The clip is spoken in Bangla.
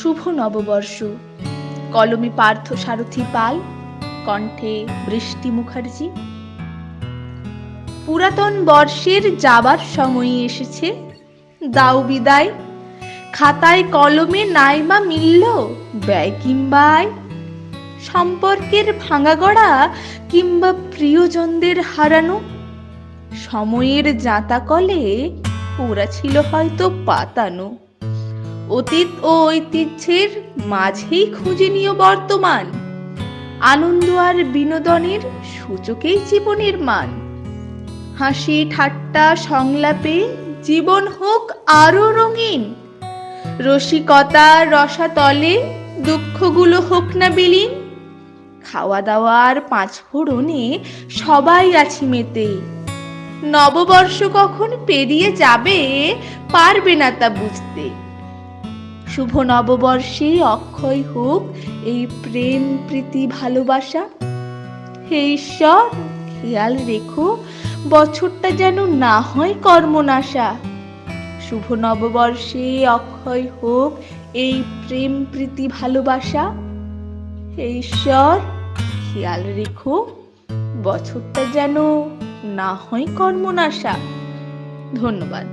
শুভ নববর্ষ। কলমে পার্থ সারথি পাল, কণ্ঠে বৃষ্টি মুখার্জি। পুরাতন বর্ষের যাবার সময় এসেছে, দাও বিদায়। খাতায় কলমে নাইমা মিলল ব্যয় কিংবা আয়। সম্পর্কের ভাঙা গড়া কিংবা প্রিয়জনদের হারানো, সময়ের জাঁতা কলে ওরা ছিল হয়তো পাতানো। অতীত ও ঐতিহ্যের মাঝেই খুঁজে নিও বর্তমান, আনন্দ আর বিনোদনের সূচকেই জীবনের মান। হাসি ঠাট্টা সংলাপে জীবন হোক আরো রঙিন, রসিকতা রসাতলে দুঃখগুলো হোক না বিলীন। খাওয়া দাওয়ার পাঁচফোড়নে সবাই আছি মেতে, নববর্ষ কখন পেরিয়ে যাবে পারবে না তা বুঝতে। শুভ নববর্ষে অক্ষয় হোক এই প্রেম প্রীতি ভালোবাসা। হে ঈশ্বর, খেয়াল রেখো বছরটা যেন না হয় কর্মনাশা। শুভ নববর্ষে অক্ষয় হোক এই প্রেম প্রীতি ভালোবাসা। হে ঈশ্বর, খেয়াল রেখো বছরটা যেন না হয় কর্মনাশা। ধন্যবাদ।